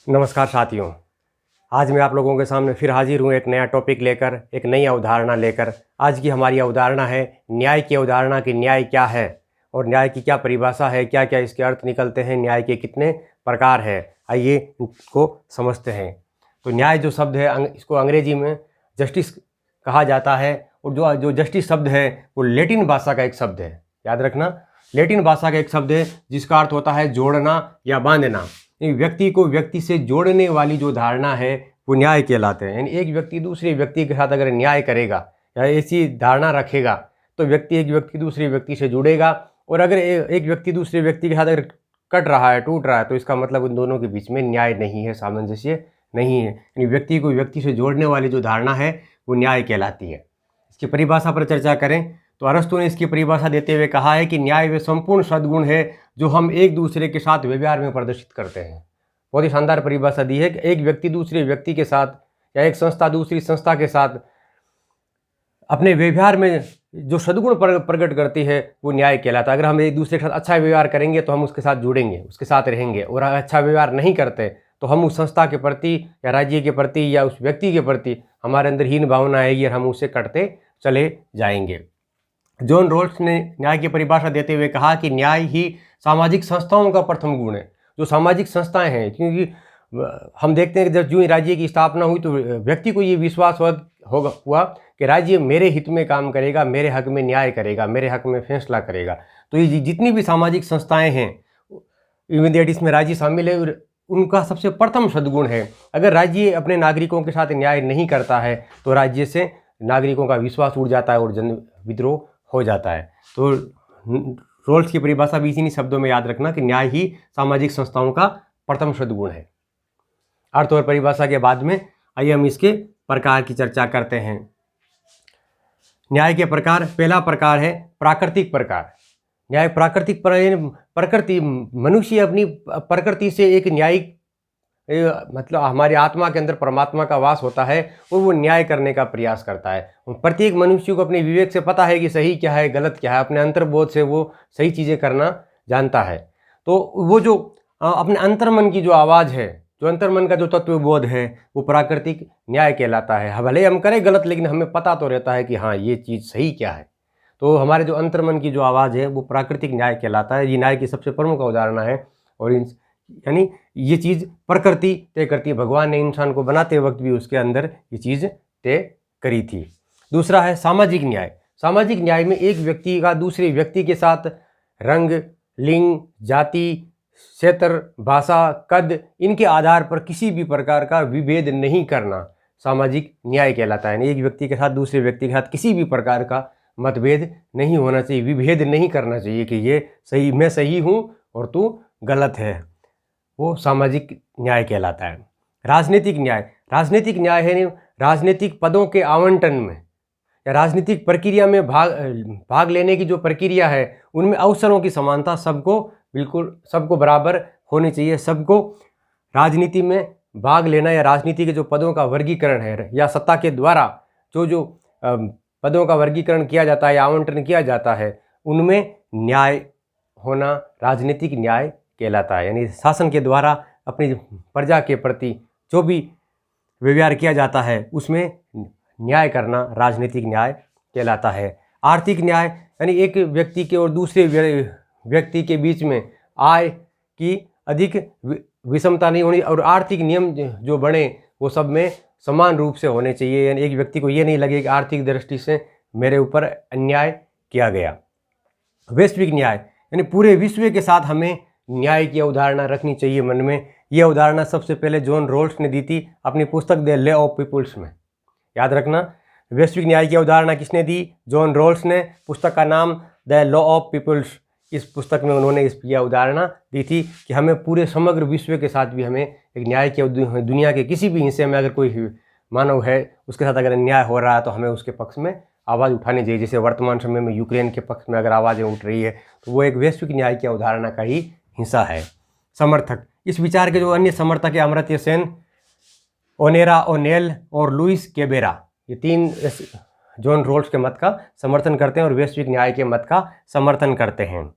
नमस्कार साथियों। आज मैं आप लोगों के सामने फिर हाजिर हूँ एक नया टॉपिक लेकर, एक नई अवधारणा लेकर। आज की हमारी अवधारणा है न्याय की अवधारणा कि न्याय क्या है और न्याय की क्या परिभाषा है, क्या क्या इसके अर्थ निकलते हैं, न्याय के कितने प्रकार है। आइए इसको समझते हैं। तो न्याय जो शब्द है इसको अंग्रेजी में जस्टिस कहा जाता है और जो जस्टिस शब्द है वो लैटिन भाषा का एक शब्द है। याद रखना, लैटिन भाषा का एक शब्द है जिसका अर्थ होता है जोड़ना या बांधना। व्यक्ति को व्यक्ति से जोड़ने वाली जो धारणा है वो न्याय कहलाते हैं। यानी एक व्यक्ति दूसरे व्यक्ति के साथ अगर न्याय करेगा या ऐसी धारणा रखेगा तो एक व्यक्ति दूसरे व्यक्ति से जुड़ेगा। और अगर एक व्यक्ति दूसरे व्यक्ति के साथ अगर कट रहा है, टूट रहा है, तो इसका मतलब उन दोनों के बीच में न्याय नहीं है, सामंजस्य नहीं है। यानी व्यक्ति को व्यक्ति से जोड़ने वाली जो धारणा है वो न्याय कहलाती है। इसकी परिभाषा पर चर्चा करें तो अरस्तु ने इसकी परिभाषा देते हुए कहा है कि न्याय वे संपूर्ण सद्गुण है जो हम एक दूसरे के साथ व्यवहार में प्रदर्शित करते हैं। बहुत ही शानदार परिभाषा दी है कि एक व्यक्ति दूसरे व्यक्ति के साथ या एक संस्था दूसरी संस्था के साथ अपने व्यवहार में जो सद्गुण प्रकट करती है वो न्याय कहलाता है। अगर हम एक दूसरे के साथ अच्छा व्यवहार करेंगे तो हम उसके साथ जुड़ेंगे, उसके साथ रहेंगे, और अच्छा व्यवहार नहीं करते तो हम उस संस्था के प्रति या राज्य के प्रति या उस व्यक्ति के प्रति हमारे अंदर हीन भावना आएगी और हम उससे कटते चले जाएंगे। जॉन रॉल्स ने न्याय की परिभाषा देते हुए कहा कि न्याय ही सामाजिक संस्थाओं का प्रथम गुण है। जो सामाजिक संस्थाएं हैं, क्योंकि हम देखते हैं कि जब जो राज्य की स्थापना हुई तो व्यक्ति को ये विश्वास हुआ कि राज्य मेरे हित में काम करेगा, मेरे हक में न्याय करेगा, मेरे हक में फैसला करेगा। तो ये जितनी भी सामाजिक संस्थाएं हैं, इवन दैट इसमें राज्य शामिल है, उनका सबसे प्रथम सद्गुण है। अगर राज्य अपने नागरिकों के साथ न्याय नहीं करता है तो राज्य से नागरिकों का विश्वास उड़ जाता है और जन विद्रोह हो जाता है। तो रोल्स की परिभाषा भी इन्हीं शब्दों में याद रखना कि न्याय ही सामाजिक संस्थाओं का प्रथम सद्गुण है। अर्थ और परिभाषा के बाद में आइए हम इसके प्रकार की चर्चा करते हैं। न्याय के प्रकार, पहला प्रकार है प्राकृतिक प्रकार। न्याय प्राकृतिक प्रकृति, मनुष्य अपनी प्रकृति से एक न्यायिक, मतलब हमारी आत्मा के अंदर परमात्मा का वास होता है और वो न्याय करने का प्रयास करता है। प्रत्येक मनुष्य को अपने विवेक से पता है कि सही क्या है, गलत क्या है, अपने अंतर्बोध से वो सही चीज़ें करना जानता है। तो वो जो अपने अंतर्मन की जो आवाज़ है, जो अंतर्मन का जो तत्वबोध है, वो प्राकृतिक न्याय कहलाता है। भले हम करें गलत, लेकिन हमें पता तो रहता है कि हाँ ये चीज़ सही क्या है। तो हमारे जो अंतर्मन की जो आवाज़ है वो प्राकृतिक न्याय कहलाता है। ये न्याय की सबसे प्रमुख अवधारणा है और यानी ये चीज़ प्रकृति तय करती है। भगवान ने इंसान को बनाते वक्त भी उसके अंदर ये चीज़ तय करी थी। दूसरा है सामाजिक न्याय। सामाजिक न्याय में एक व्यक्ति का दूसरे व्यक्ति के साथ रंग, लिंग, जाति, क्षेत्र, भाषा, कद, इनके आधार पर किसी भी प्रकार का विभेद नहीं करना सामाजिक न्याय कहलाता है। एक व्यक्ति के साथ दूसरे व्यक्ति के साथ किसी भी प्रकार का मतभेद नहीं होना चाहिए, विभेद नहीं करना चाहिए कि ये सही, मैं सही हूँ और तू गलत है, वो सामाजिक न्याय कहलाता है। राजनीतिक न्याय, राजनीतिक न्याय है राजनीतिक पदों के आवंटन में या राजनीतिक प्रक्रिया में भाग लेने की जो प्रक्रिया है उनमें अवसरों की समानता सबको बराबर होनी चाहिए। सबको राजनीति में भाग लेना या राजनीति के जो पदों का वर्गीकरण है या सत्ता के द्वारा जो पदों का वर्गीकरण किया जाता है या आवंटन किया जाता है, उनमें न्याय होना राजनीतिक न्याय कहलाता है। यानी शासन के द्वारा अपनी प्रजा के प्रति जो भी व्यवहार किया जाता है उसमें न्याय करना राजनीतिक न्याय कहलाता है। आर्थिक न्याय, यानी एक व्यक्ति के और दूसरे व्यक्ति के बीच में आय की अधिक विषमता नहीं होनी और आर्थिक नियम जो बने वो सब में समान रूप से होने चाहिए। यानी एक व्यक्ति को ये नहीं लगे कि आर्थिक दृष्टि से मेरे ऊपर अन्याय किया गया। वैश्विक न्याय, यानी पूरे विश्व के साथ हमें न्याय की अवधारणा रखनी चाहिए मन में। ये अवधारणा सबसे पहले जॉन रॉल्स ने दी थी अपनी पुस्तक द लॉ ऑफ पीपुल्स में। याद रखना, वैश्विक न्याय की अवधारणा किसने दी? जॉन रॉल्स ने। पुस्तक का नाम द लॉ ऑफ पीपुल्स। इस पुस्तक में उन्होंने यह अवधारणा दी थी कि हमें पूरे समग्र विश्व के साथ भी हमें एक न्याय की, दुनिया के किसी भी हिस्से में अगर कोई मानव है उसके साथ अगर अन्याय हो रहा है तो हमें उसके पक्ष में आवाज़ उठानी चाहिए। जैसे वर्तमान समय में यूक्रेन के पक्ष में अगर आवाज़ें उठ रही है तो वो एक वैश्विक न्याय की अवधारणा का ही हिस्सा है। समर्थक, इस विचार के जो अन्य समर्थक है अमर्त्य सेन, ओनेरा ओनेल और लुइस केबेरा, ये तीन जॉन रॉल्स के मत का समर्थन करते हैं और वैश्विक न्याय के मत का समर्थन करते हैं।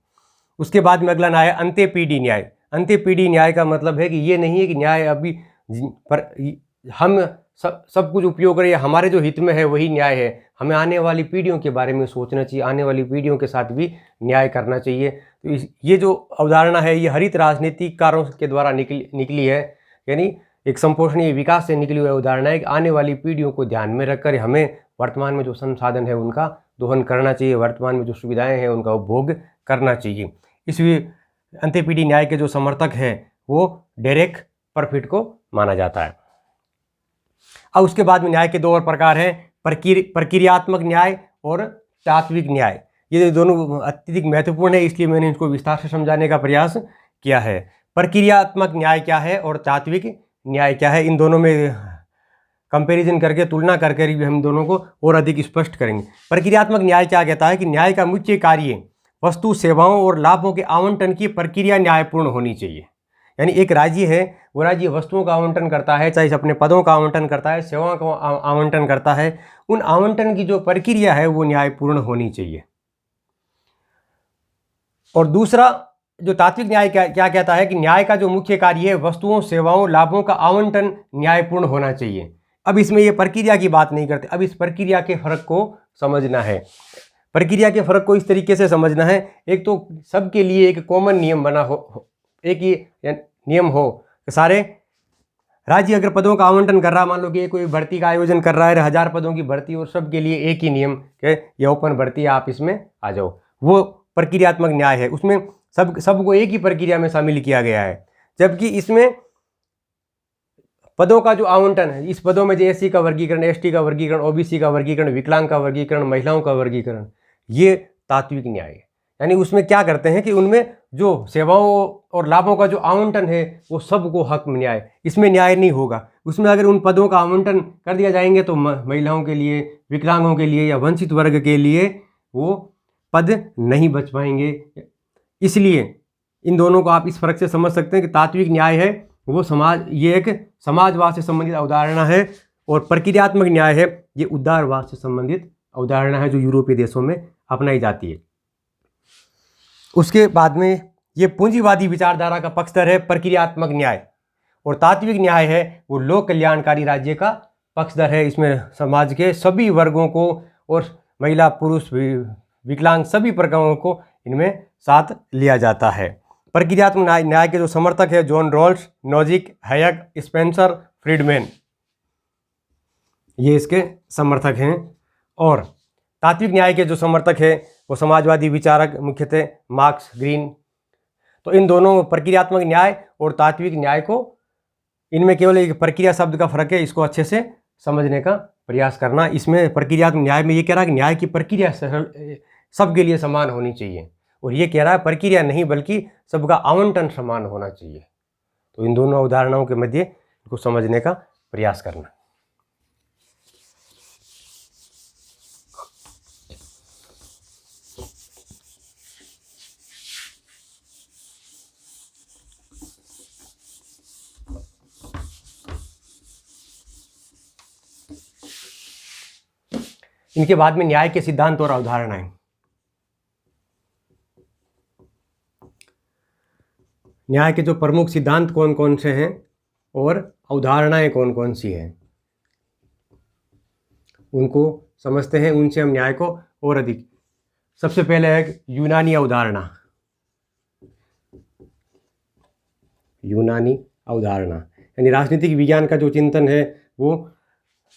उसके बाद में अगला न्याय अंत्यपीढ़ी न्याय। अंत्यपीढ़ी न्याय का मतलब है कि ये नहीं है कि न्याय अभी पर हम सब कुछ उपयोग करें, हमारे जो हित में है वही न्याय है। हमें आने वाली पीढ़ियों के बारे में सोचना चाहिए, आने वाली पीढ़ियों के साथ भी न्याय करना चाहिए। तो ये जो अवधारणा है ये हरित राजनीतिकारों के द्वारा निकली है, यानी एक संपोषणीय विकास से निकली हुई अवधारणा है कि आने वाली पीढ़ियों को ध्यान में रखकर हमें वर्तमान में जो संसाधन है उनका दोहन करना चाहिए, वर्तमान में जो सुविधाएं हैं उनका उपभोग करना चाहिए। इसलिए अंत्यपीढ़ी न्याय के जो समर्थक हैं वो डेरेक परफिट को माना जाता है। अब उसके बाद में न्याय के दो और प्रकार हैं, प्रक्रियात्मक न्याय और तात्विक न्याय। ये दोनों अत्यधिक महत्वपूर्ण है, इसलिए मैंने इनको विस्तार से समझाने का प्रयास किया है। प्रक्रियात्मक न्याय क्या है और तात्विक न्याय क्या है, इन दोनों में कंपैरिजन करके, तुलना करके हम दोनों को और अधिक स्पष्ट करेंगे। प्रक्रियात्मक न्याय क्या कहता है कि न्याय का मुख्य कार्य वस्तु, सेवाओं और लाभों के आवंटन की प्रक्रिया न्यायपूर्ण होनी चाहिए। यानी एक राज्य है, वो राज्य वस्तुओं का आवंटन करता है, चाहे अपने पदों का आवंटन करता है, सेवाओं का आवंटन करता है, उन आवंटन की जो प्रक्रिया है वो न्यायपूर्ण होनी चाहिए। और दूसरा जो तात्विक न्याय क्या कहता है कि न्याय का जो मुख्य कार्य है वस्तुओं, सेवाओं, लाभों का आवंटन न्यायपूर्ण होना चाहिए। अब इसमें ये प्रक्रिया की बात नहीं करते, अब इस प्रक्रिया के फर्क को समझना है। प्रक्रिया के फर्क को इस तरीके से समझना है, एक तो सबके लिए एक कॉमन नियम बना हो, एक ही नियम हो, सारे राज्य अगर पदों का आवंटन कर रहा, मान लो कि कोई भर्ती का आयोजन कर रहा है 1000 पदों की भर्ती, और सबके लिए एक ही नियम कि ये ओपन भर्ती है, आप इसमें आ जाओ, वो प्रक्रियात्मक न्याय है। उसमें सबको एक ही प्रक्रिया में शामिल किया गया है। जबकि इसमें पदों का जो आवंटन है, इस पदों में जो एससी का वर्गीकरण, एसटी का वर्गीकरण, ओबीसी का वर्गीकरण, विकलांग का वर्गीकरण, महिलाओं का वर्गीकरण, ये तात्विक न्याय है। यानी उसमें क्या करते हैं कि उनमें जो सेवाओं और लाभों का जो आवंटन है वो सबको हक में न्याय, इसमें न्याय नहीं होगा। उसमें अगर उन पदों का आवंटन कर दिया जाएंगे तो महिलाओं के लिए, विकलांगों के लिए या वंचित वर्ग के लिए वो पद नहीं बच पाएंगे। इसलिए इन दोनों को आप इस फर्क से समझ सकते हैं कि तात्विक न्याय है वो ये एक समाजवाद से संबंधित अवधारणा है, और प्रक्रियात्मक न्याय है ये उदारवाद से संबंधित अवधारणा है जो यूरोपीय देशों में अपनाई जाती है। उसके बाद में ये पूंजीवादी विचारधारा का पक्षधर है प्रक्रियात्मक न्याय, और तात्विक न्याय है वो लोक कल्याणकारी राज्य का पक्षधर है। इसमें समाज के सभी वर्गों को और महिला, पुरुष, विकलांग सभी प्रकारों को इनमें साथ लिया जाता है। प्रक्रियात्मक न्याय के जो समर्थक है John Rawls, Nozick, Hayek, Spencer, Friedman, ये इसके समर्थक हैं। और तात्विक न्याय के जो समर्थक है वो समाजवादी विचारक, मुख्यतः मार्क्स, ग्रीन। तो इन दोनों प्रक्रियात्मक न्याय और तात्विक न्याय को, इनमें केवल एक प्रक्रिया शब्द का फर्क है, इसको अच्छे से समझने का प्रयास करना। इसमें प्रक्रियात्मक न्याय में ये कह रहा है कि न्याय की प्रक्रिया सबके लिए समान होनी चाहिए, और ये कह रहा है प्रक्रिया नहीं बल्कि सबका आवंटन समान होना चाहिए। तो इन दोनों अवधारणाओं के मध्य इनको समझने का प्रयास करना। इनके बाद में न्याय के सिद्धांत और अवधारणाएं। न्याय के जो प्रमुख सिद्धांत कौन कौन से हैं और अवधारणाएं कौन कौन सी हैं, उनको समझते हैं, उनसे हम न्याय को और अधिक। सबसे पहले है यूनानी अवधारणा। यूनानी अवधारणा यानी राजनीतिक विज्ञान का जो चिंतन है वो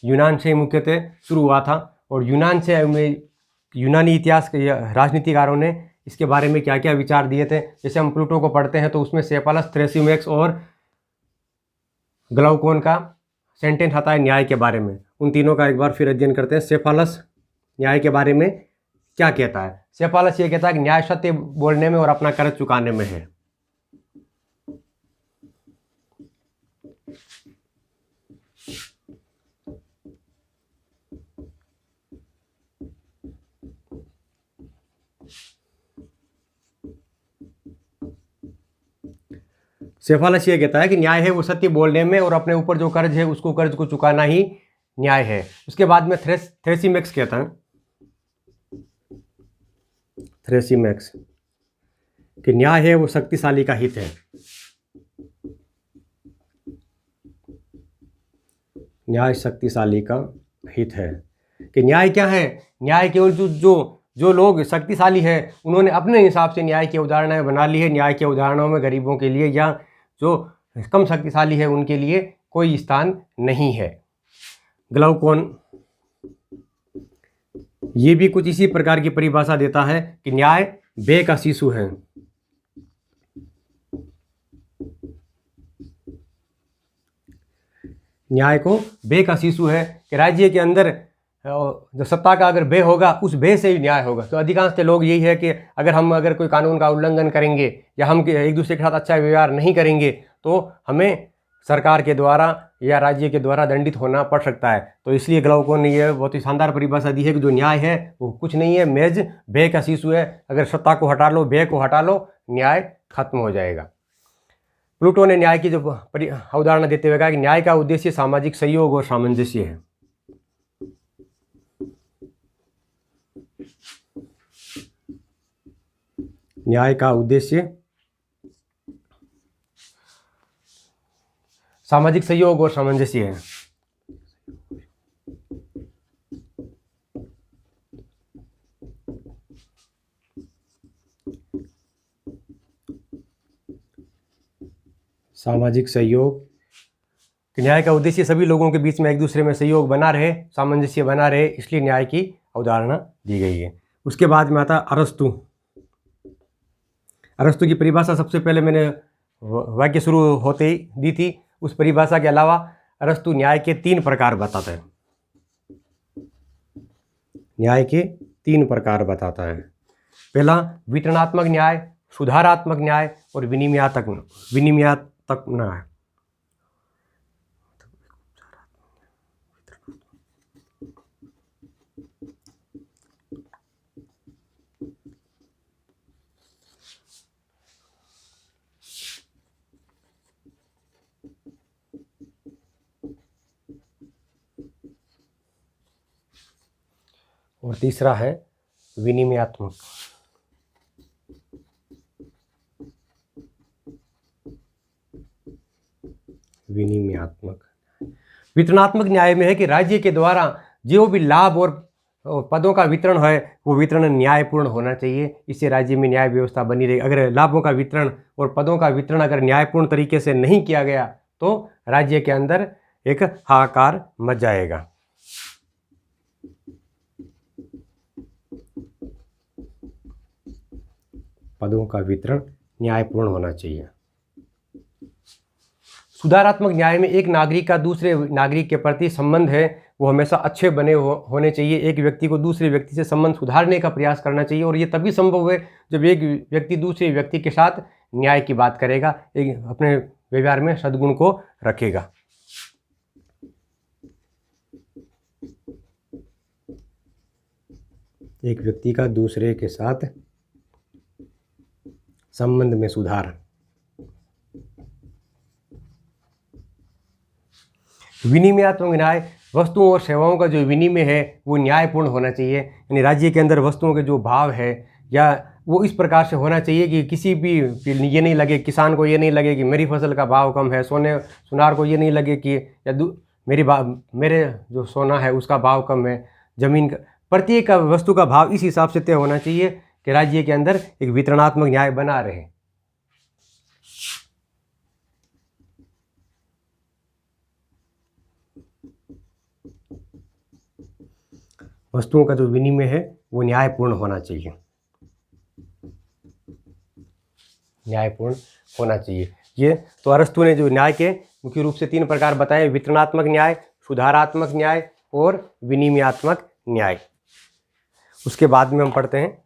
यूनान से मुख्यतः शुरू हुआ था, और यूनान से यूनानी इतिहास के राजनीतिकारों ने इसके बारे में क्या क्या विचार दिए थे। जैसे हम प्लूटो को पढ़ते हैं तो उसमें सेफालस, थ्रेसिमेक्स और ग्लाउकोन का सेंटेंस आता है न्याय के बारे में। उन तीनों का एक बार फिर अध्ययन करते हैं। सेफालस न्याय के बारे में क्या कहता है? सेफालस ये कहता है कि न्याय सत्य बोलने में और अपना कर्ज चुकाने में है। सेफालस ये कहता है कि न्याय है वो सत्य बोलने में और अपने ऊपर जो कर्ज है उसको कर्ज को चुकाना ही न्याय है। उसके बाद में थ्रेसिमेक्स कहता है, थ्रेसिमेक्स कि न्याय है वो शक्तिशाली का हित है। न्याय शक्तिशाली का हित है। कि न्याय क्या है? न्याय केवल जो लोग शक्तिशाली हैं उन्होंने अपने हिसाब से न्याय की अवधारणाएं बना ली है। न्याय की अवधारणाओं में गरीबों के लिए या जो कम शक्तिशाली है उनके लिए कोई स्थान नहीं है। ग्लाउकोन ये भी कुछ इसी प्रकार की परिभाषा देता है कि न्याय बे का शिशु है। न्याय को बे का शिशु है कि राज्य के अंदर जो सत्ता का अगर बे होगा उस बे से ही न्याय होगा। तो अधिकांश लोग यही है कि अगर कोई कानून का उल्लंघन करेंगे या हम एक दूसरे के साथ अच्छा व्यवहार नहीं करेंगे तो हमें सरकार के द्वारा या राज्य के द्वारा दंडित होना पड़ सकता है। तो इसलिए ग्लाउकोन ने यह बहुत ही शानदार परिभाषा दी है कि जो न्याय है वो कुछ नहीं है, मेज बे का शिशु है। अगर सत्ता को हटा लो, बे को हटा लो, न्याय खत्म हो जाएगा। प्लूटो ने न्याय की जो अवधारणा देते हुए कहा कि न्याय का उद्देश्य सामाजिक सहयोग और सामंजस्य है। न्याय का उद्देश्य सामाजिक सहयोग और सामंजस्य है। सामाजिक सहयोग, न्याय का उद्देश्य सभी लोगों के बीच में एक दूसरे में सहयोग बना रहे, सामंजस्य बना रहे, इसलिए न्याय की अवधारणा दी गई है। उसके बाद में आता अरस्तु। अरस्तु की परिभाषा सबसे पहले मैंने वाक्य शुरू होते ही दी थी। उस परिभाषा के अलावा अरस्तु न्याय के 3 प्रकार बताता है। न्याय के 3 प्रकार बताता है। पहला वितरणात्मक न्याय, सुधारात्मक न्याय और विनिमयात्मक न्याय। और तीसरा है विनिमयात्मक। वितरणात्मक न्याय में है कि राज्य के द्वारा जो भी लाभ और पदों का वितरण है वो वितरण न्यायपूर्ण होना चाहिए। इससे राज्य में न्याय व्यवस्था बनी रहेगी। अगर लाभों का वितरण और पदों का वितरण अगर न्यायपूर्ण तरीके से नहीं किया गया तो राज्य के अंदर एक हाहाकार मच जाएगा। पदों का वितरण न्यायपूर्ण होना चाहिए। सुधारात्मक न्याय में एक नागरिक का दूसरे नागरिक के प्रति संबंध है वो हमेशा अच्छे बने होने चाहिए। एक व्यक्ति को दूसरे व्यक्ति से संबंध सुधारने का प्रयास करना चाहिए और ये तभी संभव है जब एक व्यक्ति दूसरे व्यक्ति के साथ न्याय की बात करेगा, एक अपने व्यवहार में सद्गुण को रखेगा। एक व्यक्ति का दूसरे के साथ संबंध में सुधार। विनिमयात्मक न्याय, वस्तुओं और सेवाओं का जो विनिमय है वो न्यायपूर्ण होना चाहिए। यानी राज्य के अंदर वस्तुओं के जो भाव है या वो इस प्रकार से होना चाहिए कि किसी भी ये नहीं लगे, किसान को ये नहीं लगे कि मेरी फसल का भाव कम है, सुनार को ये नहीं लगे कि या मेरे जो सोना है उसका भाव कम है, जमीन का, प्रत्येक का वस्तु का भाव इस हिसाब से तय होना चाहिए कि राज्य के अंदर एक वितरणात्मक न्याय बना रहे। वस्तुओं का जो विनिमय है वो न्यायपूर्ण होना चाहिए, न्यायपूर्ण होना चाहिए। ये तो अरस्तु ने जो न्याय के मुख्य रूप से 3 प्रकार बताए, वितरणात्मक न्याय, सुधारात्मक न्याय और विनिमयात्मक न्याय। उसके बाद में हम पढ़ते हैं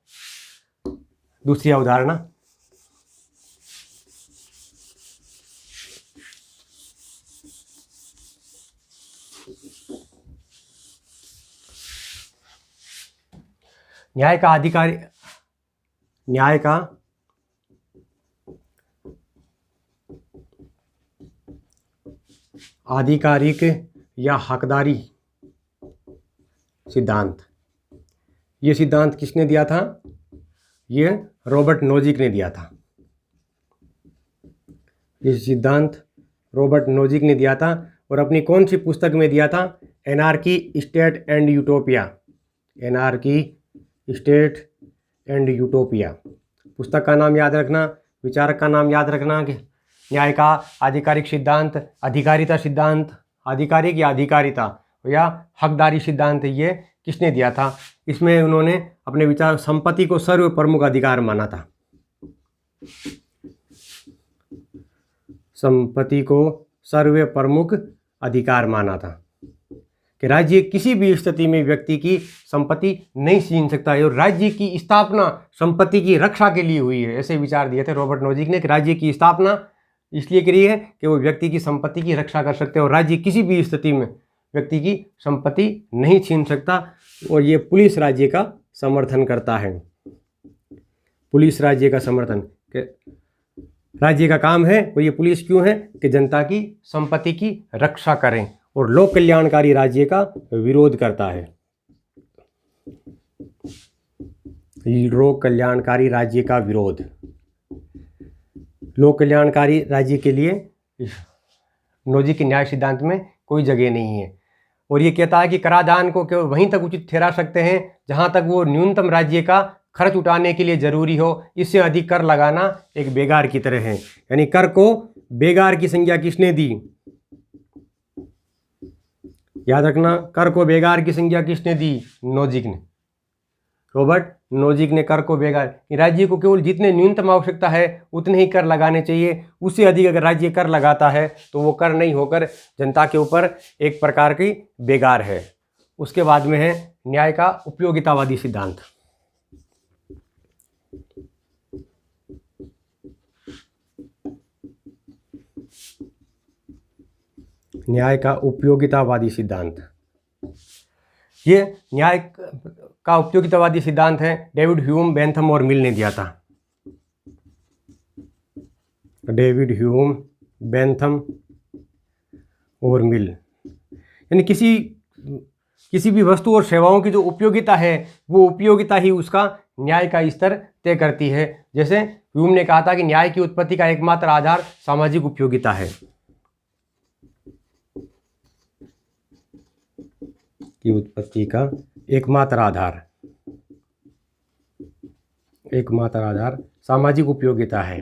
दूसरी अवधारणा, न्याय का आधिकारिक या हकदारी सिद्धांत। ये सिद्धांत किसने दिया था? ये रॉबर्ट नोजिक ने दिया था। ये सिद्धांत रॉबर्ट नोजिक ने दिया था और अपनी कौन सी पुस्तक में दिया था? Anarchy, state and utopia. Anarchy, state and utopia. पुस्तक का नाम याद रखना, विचारक का नाम याद रखना कि न्याय का आधिकारिक सिद्धांत, अधिकारिता सिद्धांत, आधिकारिक या अधिकारिता या हकदारी सिद्धांत, ये किसने दिया था? इसमें उन्होंने अपने विचार संपत्ति को सर्व प्रमुख अधिकार माना था। संपत्ति को सर्व प्रमुख अधिकार माना था कि राज्य किसी भी स्थिति में व्यक्ति की संपत्ति नहीं छीन सकता है और राज्य की स्थापना संपत्ति की रक्षा के लिए हुई है। ऐसे विचार दिए थे रॉबर्ट नोजिक ने कि राज्य की स्थापना इसलिए करी है कि वो व्यक्ति की संपत्ति की रक्षा कर सकते हैं और राज्य किसी भी स्थिति में व्यक्ति की संपत्ति नहीं छीन सकता। और ये पुलिस राज्य का समर्थन करता है। पुलिस राज्य का समर्थन कि राज्य का काम है, और ये पुलिस क्यों है कि जनता की संपत्ति की रक्षा करें, और लोक कल्याणकारी राज्य का विरोध करता है। लोक कल्याणकारी राज्य का विरोध। लोक कल्याणकारी राज्य के लिए नोजिक के न्याय सिद्धांत में कोई जगह नहीं है। और ये कहता है कि कराधान को केवल वहीं तक उचित ठहरा सकते हैं जहां तक वो न्यूनतम राज्य का खर्च उठाने के लिए जरूरी हो। इससे अधिक कर लगाना एक बेगार की तरह है। यानी कर को बेगार की संज्ञा किसने दी? याद रखना, कर को बेगार की संज्ञा किसने दी? नोजिक ने। रॉबर्ट नोजिक ने कर को बेगार, राज्य को केवल जितने न्यूनतम आवश्यकता है उतने ही कर लगाने चाहिए। उससे अधिक अगर राज्य कर लगाता है तो वो कर नहीं होकर जनता के ऊपर एक प्रकार की बेगार है। उसके बाद में है न्याय का उपयोगितावादी सिद्धांत। न्याय का उपयोगितावादी सिद्धांत। ये न्याय का उपयोगितावादी सिद्धांत है डेविड ह्यूम, बेंथम और मिल ने दिया था। डेविड ह्यूम, बेंथम और मिल। यानी किसी भी वस्तु और सेवाओं की जो उपयोगिता है वो उपयोगिता ही उसका न्याय का स्तर तय करती है। जैसे ह्यूम ने कहा था कि न्याय की उत्पत्ति का एकमात्र आधार सामाजिक उपयोगिता है। की उत्पत्ति का एकमात्र आधार सामाजिक उपयोगिता है।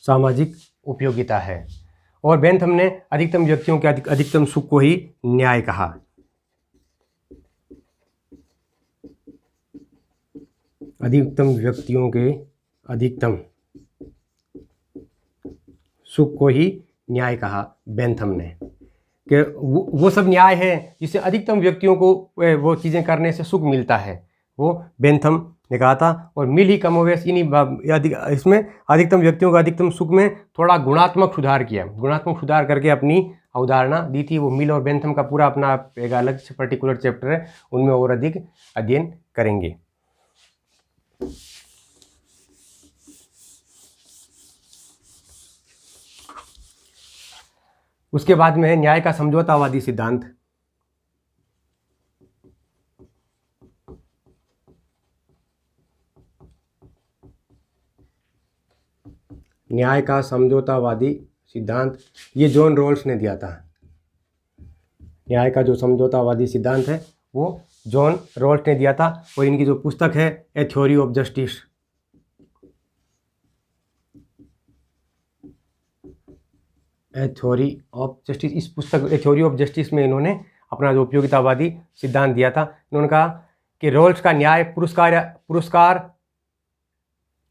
सामाजिक उपयोगिता है। और बेंथम ने अधिकतम व्यक्तियों के अधिकतम सुख को ही न्याय कहा। अधिकतम व्यक्तियों के अधिकतम सुख को ही न्याय कहा बेंथम ने, कि वो सब न्याय है जिससे अधिकतम व्यक्तियों को वो चीज़ें करने से सुख मिलता है, वो बेंथम ने कहा था। और मिल ही कमोवेश इसमें अधिकतम व्यक्तियों का अधिकतम सुख में थोड़ा गुणात्मक सुधार किया। गुणात्मक सुधार करके अपनी अवधारणा दी थी। वो मिल और बेंथम का पूरा अपना एक अलग से पर्टिकुलर चैप्टर है, उनमें और अधिक अध्ययन करेंगे। उसके बाद में है न्याय का समझौतावादी सिद्धांत। न्याय का समझौतावादी सिद्धांत ये जॉन रॉल्स ने दिया था। न्याय का जो समझौतावादी सिद्धांत है वो जॉन रॉल्स ने दिया था। और इनकी जो पुस्तक है ए theory of justice. A theory of justice, इस पुस्तक ए थ्योरी ऑफ जस्टिस में इन्होंने अपना जो उपयोगितावादी सिद्धांत दिया था। इन्होंने कहा कि रॉल्स का न्याय पुरस्कार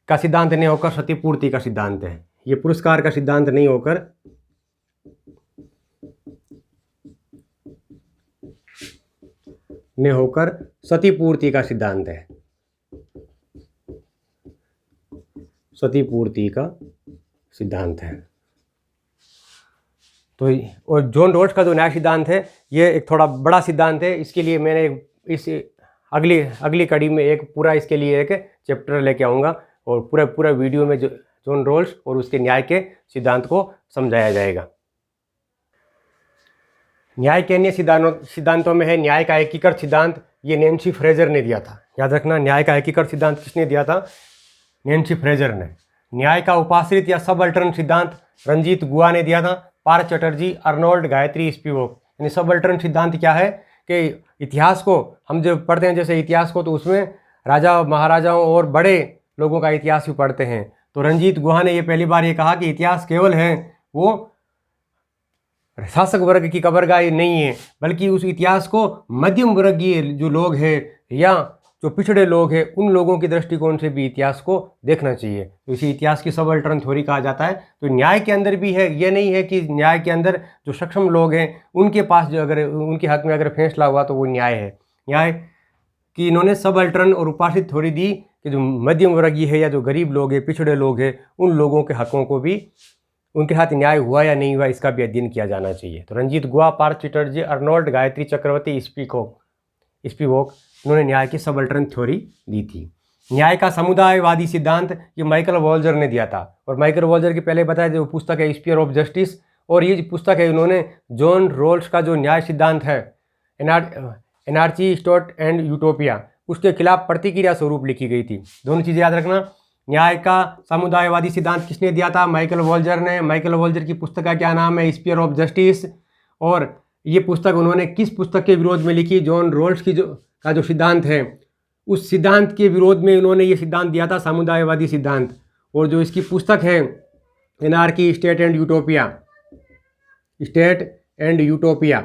का सिद्धांत नहीं होकर क्षतिपूर्ति का सिद्धांत है। ये पुरस्कार का सिद्धांत नहीं होकर क्षतिपूर्ति का सिद्धांत है। क्षतिपूर्ति का सिद्धांत है। तो और जॉन रॉल्स का जो न्याय सिद्धांत है ये एक थोड़ा बड़ा सिद्धांत है। इसके लिए मैंने इस अगली कड़ी में एक पूरा इसके लिए एक चैप्टर लेके आऊँगा और पूरा वीडियो में जॉन रॉल्स और उसके न्याय के सिद्धांत को समझाया जाएगा। न्याय के अन्य सिद्धांतों में है न्याय का एकीकृत सिद्धांत। ये नैन्सी फ्रेजर ने दिया था। याद रखना, न्याय का एकीकृत सिद्धांत किसने दिया था? नैन्सी फ्रेजर ने। न्याय का उपाश्रित या सबअल्टर्न सिद्धांत रंजीत गुहा ने दिया था। Partha Chatterjee, Arnold, Gayatri Spivak. यानी सबअल्टर्न सिद्धांत क्या है कि इतिहास को हम जब पढ़ते हैं, जैसे इतिहास को, तो उसमें राजा महाराजाओं और बड़े लोगों का इतिहास भी पढ़ते हैं। तो रंजीत गुहा ने ये पहली बार ये कहा कि इतिहास केवल है वो शासक वर्ग की कब्रगाह नहीं है, बल्कि उस इतिहास को मध्यम वर्गीय जो लोग हैं या जो पिछड़े लोग हैं उन लोगों के दृष्टिकोण से भी इतिहास को देखना चाहिए। तो इसी इतिहास की सबअल्टर्न थ्योरी कहा जाता है। तो न्याय के अंदर भी है, ये नहीं है कि न्याय के अंदर जो सक्षम लोग हैं उनके पास जो अगर उनके हक में अगर फैसला हुआ तो वो न्याय है। न्याय की इन्होंने सबअल्टर्न और उपाश्रित थ्योरी दी कि जो मध्यम वर्गीय है या जो गरीब लोग हैं, पिछड़े लोग हैं, उन लोगों के हकों को भी, उनके साथ न्याय हुआ या नहीं हुआ, इसका भी अध्ययन किया जाना चाहिए। तो रंजीत गुहा, पार्थ चटर्जी, अर्नोल्ड, गायत्री चक्रवर्ती, स्पिवक, उन्होंने न्याय की सबअल्टर्न थ्योरी दी थी। न्याय का समुदायवादी सिद्धांत ये माइकल वॉल्जर ने दिया था। और माइकल वॉल्जर की पहले बताया जो पुस्तक है स्फीयर ऑफ जस्टिस, और ये पुस्तक है उन्होंने जॉन रोल्स का जो न्याय सिद्धांत है एनार्ची, स्टोट एंड यूटोपिया, उसके खिलाफ प्रतिक्रिया स्वरूप लिखी गई थी। दोनों चीज़ें याद रखना। न्याय का समुदायवादी सिद्धांत किसने दिया था? माइकल वॉल्जर ने। माइकल वॉल्जर की पुस्तक का क्या नाम है? Sphere of justice. और ये पुस्तक उन्होंने किस पुस्तक के विरोध में लिखी? जॉन रोल्स की जो सिद्धांत है उस सिद्धांत के विरोध में उन्होंने ये सिद्धांत दिया था, समुदायवादी सिद्धांत। और जो इसकी पुस्तक है एनार्की, स्टेट एंड यूटोपिया,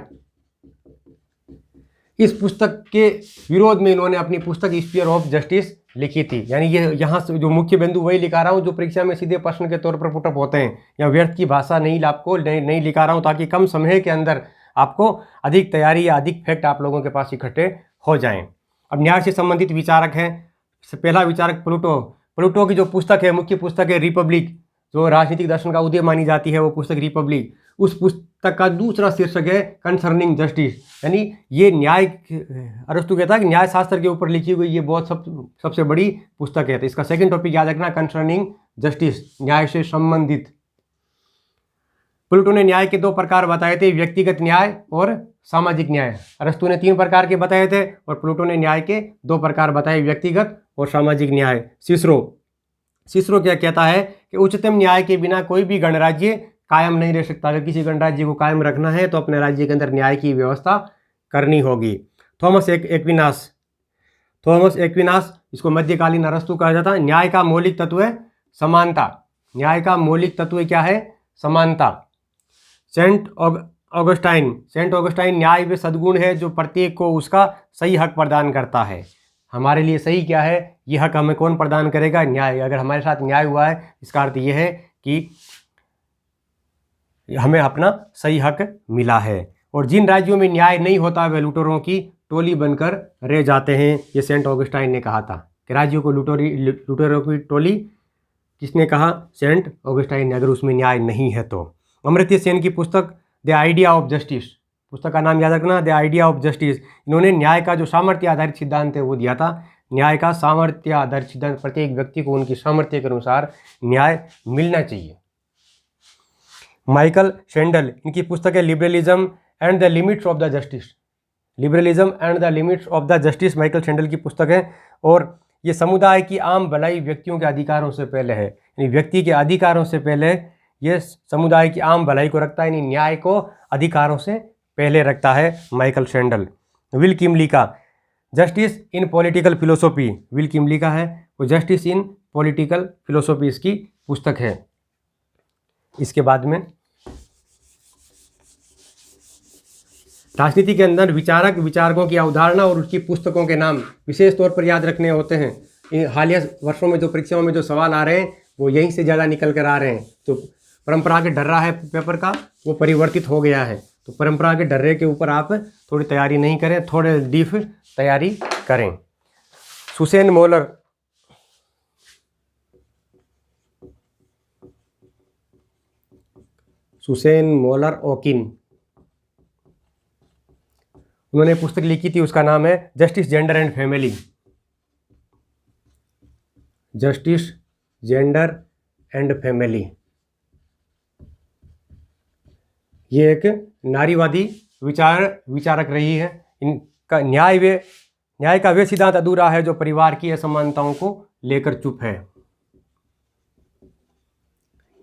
इस पुस्तक के विरोध में इन्होंने अपनी पुस्तक स्फीयर ऑफ जस्टिस लिखी थी। यानी ये यहाँ से जो मुख्य बिंदु वही लिखा रहा हूँ जो परीक्षा में सीधे प्रश्न के तौर पर पुटअप होते हैं, या व्यर्थ की भाषा नहीं आपको नहीं लिखा रहा हूँ, ताकि कम समय के अंदर आपको अधिक तैयारी या अधिक फैक्ट आप लोगों के पास इकट्ठे हो जाएं। अब न्याय से संबंधित विचारक हैं। पहला विचारक प्लूटो की जो पुस्तक है, मुख्य पुस्तक है रिपब्लिक, जो राजनीतिक दर्शन का उदय मानी जाती है, वो पुस्तक रिपब्लिक। उस पुस्तक का दूसरा शीर्षक है कंसर्निंग जस्टिस। यानी ये न्याय, अरस्तु कहता है कि न्याय शास्त्र के ऊपर लिखी हुई ये बहुत सबसे बड़ी पुस्तक है। तो इसका सेकंड टॉपिक याद रखना, कंसर्निंग जस्टिस, न्याय से संबंधित। प्लूटो ने न्याय के दो प्रकार बताए थे, व्यक्तिगत न्याय और सामाजिक न्याय। अरस्तु ने 3 प्रकार के बताए थे और प्लूटो ने न्याय के 2 प्रकार बताए, व्यक्तिगत और सामाजिक न्याय। सिसरो क्या कहता है कि उच्चतम न्याय के बिना कोई भी गणराज्य कायम नहीं रह सकता। अगर किसी गणराज्य को कायम रखना है तो अपने राज्य के अंदर न्याय की व्यवस्था करनी होगी। थॉमस एक्विनास, इसको मध्यकालीन अरस्तु कहा जाता है। न्याय का मौलिक तत्व है समानता। न्याय का मौलिक तत्व क्या है? समानता। सेंट ऑगस्टाइन, न्याय वे सद्गुण है जो प्रत्येक को उसका सही हक प्रदान करता है। हमारे लिए सही क्या है? ये हक हमें कौन प्रदान करेगा? न्याय। अगर हमारे साथ न्याय हुआ है इसका अर्थ ये है कि हमें अपना सही हक मिला है। और जिन राज्यों में न्याय नहीं होता वे लुटेरों की टोली बनकर रह जाते हैं। ये सेंट ऑगस्टाइन ने कहा था कि राज्यों को लुटेरों की टोली, किसने कहा? सेंट ऑगस्टाइन ने, अगर उसमें न्याय नहीं है तो। अमर्त्य सेन की पुस्तक द आइडिया ऑफ जस्टिस, पुस्तक का नाम याद रखना, द आइडिया ऑफ जस्टिस। इन्होंने न्याय का जो सामर्थ्य आधारित सिद्धांत है वो दिया था। न्याय का सामर्थ्य आधारित सिद्धांत, प्रत्येक व्यक्ति को उनकी सामर्थ्य के अनुसार न्याय मिलना चाहिए। माइकल सैंडल, इनकी पुस्तक है liberalism and the limits of the justice, Michael sandal की पुस्तक है। और ये समुदाय की आम भलाई व्यक्तियों के अधिकारों से पहले है, यानी व्यक्ति के अधिकारों से पहले ये समुदाय की आम भलाई को रखता है, यानी न्याय को अधिकारों से पहले रखता है माइकल सैंडल। विल किमली का justice in political philosophy, Will Kymlicka का है वो जस्टिस इन पॉलिटिकल फिलोसॉफी इसकी पुस्तक है। इसके बाद में राजनीति के अंदर विचारकों की अवधारणा और उसकी पुस्तकों के नाम विशेष तौर पर याद रखने होते हैं। हालिया वर्षों में जो परीक्षाओं में जो सवाल आ रहे हैं वो यहीं से ज़्यादा निकल कर आ रहे हैं। तो परंपरा के ढर्रा है पेपर का, वो परिवर्तित हो गया है। तो परंपरा के ढर्रे के ऊपर आप थोड़ी तैयारी नहीं करें, थोड़े डीप तैयारी करें। सुसेन मोलर ओकिन, उन्होंने पुस्तक लिखी थी, उसका नाम है justice, gender and family. Justice, gender and family. ये एक नारीवादी विचारक रही है। इनका न्याय का वे सिद्धांत अधूरा है जो परिवार की असमानताओं को लेकर चुप है।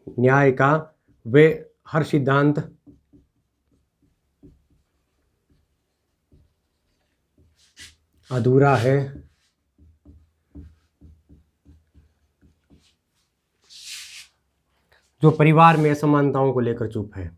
न्याय का वे हर सिद्धांत अधूरा है जो परिवार में असमानताओं को लेकर चुप है।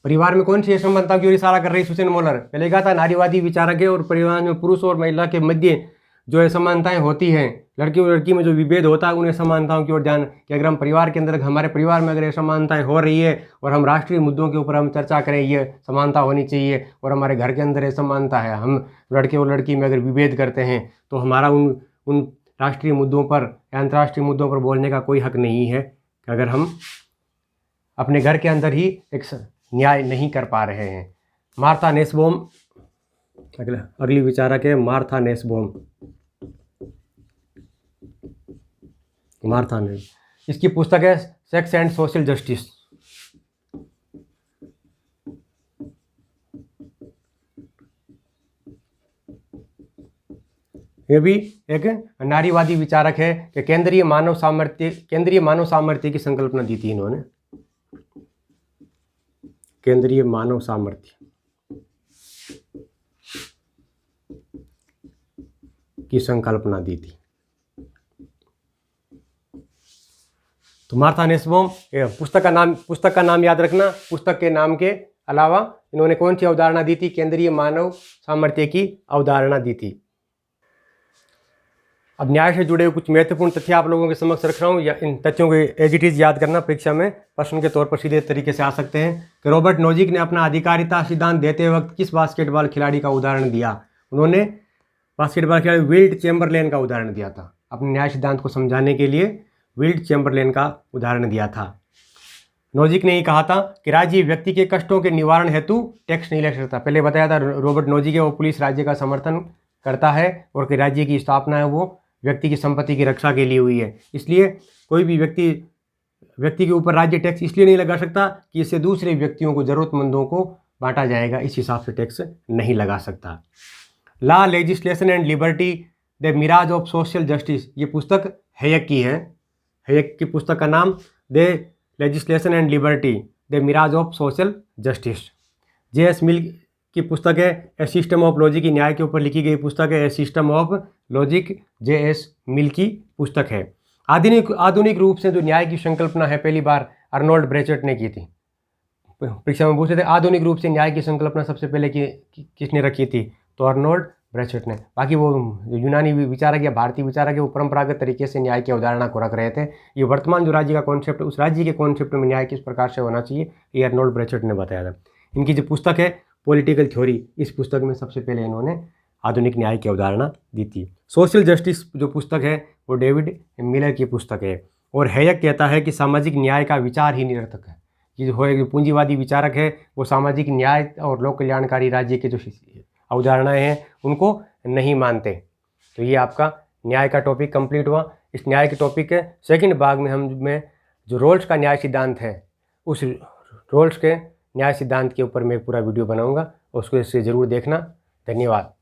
परिवार में कौन सी असमानता की ओर इशारा कर रही सुसेन मोलर? पहले कहा था नारीवादी विचारक है और परिवार में पुरुष और महिला के मध्य जो असमानताएं होती हैं, लड़की और लड़की में जो विभेद होता है, उन असमानताओं की ओर ध्यान कि अगर हम परिवार के अंदर हमारे परिवार में अगर असमानताएं हो रही है और हम राष्ट्रीय मुद्दों के ऊपर हम चर्चा करें, ये समानता होनी चाहिए और हमारे घर के अंदर असमानता है, हम लड़के और लड़की में अगर विभेद करते हैं तो हमारा उन राष्ट्रीय मुद्दों पर या अंतर्राष्ट्रीय मुद्दों पर बोलने का कोई हक नहीं है अगर हम अपने घर के अंदर ही एक न्याय नहीं कर पा रहे हैं। मार्था नेसबोम अगली विचारक है मार्था नेसबोम। मार्था ने इसकी पुस्तक है सेक्स एंड सोशल जस्टिस। ये भी एक नारीवादी विचारक है कि केंद्रीय मानव सामर्थ्य की संकल्पना दी थी इन्होंने। केंद्रीय मानव सामर्थ्य की संकल्पना दी थी। तो मार्था नेसबोम, पुस्तक का नाम याद रखना। पुस्तक के नाम के अलावा इन्होंने कौन सी अवधारणा दी थी? केंद्रीय मानव सामर्थ्य की अवधारणा दी थी। अब न्याय से जुड़े हुए कुछ महत्वपूर्ण तथ्य आप लोगों के समक्ष रख रहा हूँ, या इन तथ्यों को एज इट इज याद करना, परीक्षा में प्रश्न के तौर पर सीधे तरीके से आ सकते हैं। कि रॉबर्ट नोजिक ने अपना अधिकारिता सिद्धांत देते वक्त किस बास्केटबॉल खिलाड़ी का उदाहरण दिया? उन्होंने बास्केटबॉल खिलाड़ी विल्ट चैम्बरलेन का उदाहरण दिया था। अपने न्याय सिद्धांत को समझाने के लिए विल्ट चैम्बरलेन का उदाहरण दिया था। नोजिक ने ही कहा था कि राज्य व्यक्ति के कष्टों के निवारण हेतु टैक्स नहीं ले सकता। पहले बताया था रॉबर्ट नोजिक है वो पुलिस राज्य का समर्थन करता है और कि राज्य की स्थापना है वो व्यक्ति की संपत्ति की रक्षा के लिए हुई है। इसलिए कोई भी व्यक्ति के ऊपर राज्य टैक्स इसलिए नहीं लगा सकता कि इससे दूसरे व्यक्तियों को, जरूरतमंदों को बांटा जाएगा, इस हिसाब से टैक्स नहीं लगा सकता। Law, legislation and liberty the mirage of social justice, ये पुस्तक हैयक की है। हैयक की पुस्तक का नाम the legislation and liberty the mirage of social justice. J S. Mill की पुस्तक है ए सिस्टम ऑफ लॉजिक, की न्याय के ऊपर लिखी गई पुस्तक है ए system of logic, JS. Mill की पुस्तक है। आधुनिक रूप से जो न्याय की संकल्पना है पहली बार अर्नोल्ड ब्रेचट ने की थी। परीक्षा में पूछे थे आधुनिक रूप से न्याय की संकल्पना सबसे पहले किसने रखी थी? तो अर्नोल्ड ब्रेचट ने। बाकी वो यूनानी विचारक या भारतीय विचारक है वो परंपरागत तरीके से न्याय की अवधारणा को रख रहे थे। ये वर्तमान जो राज्य का कॉन्सेप्ट, उस राज्य के कॉन्सेप्ट में न्याय किस प्रकार से होना चाहिए, ये अर्नोल्ड ब्रेचट ने बताया था। इनकी जो पुस्तक है पॉलिटिकल थ्योरी, इस पुस्तक में सबसे पहले इन्होंने आधुनिक न्याय की अवधारणा दी थी। सोशल जस्टिस जो पुस्तक है वो डेविड मिलर की पुस्तक है। और हैयक कहता है कि सामाजिक न्याय का विचार ही निरर्थक है। ये जो पूंजीवादी विचारक है वो सामाजिक न्याय और लोक कल्याणकारी राज्य के जो अवधारणाएं हैं उनको नहीं मानते। तो ये आपका न्याय का टॉपिक कंप्लीट हुआ। इस न्याय के टॉपिक के सेकंड भाग में जो रोल्स का न्याय सिद्धांत है, उस रोल्स के न्याय सिद्धांत के ऊपर मैं पूरा वीडियो बनाऊंगा, उसको इससे ज़रूर देखना। धन्यवाद।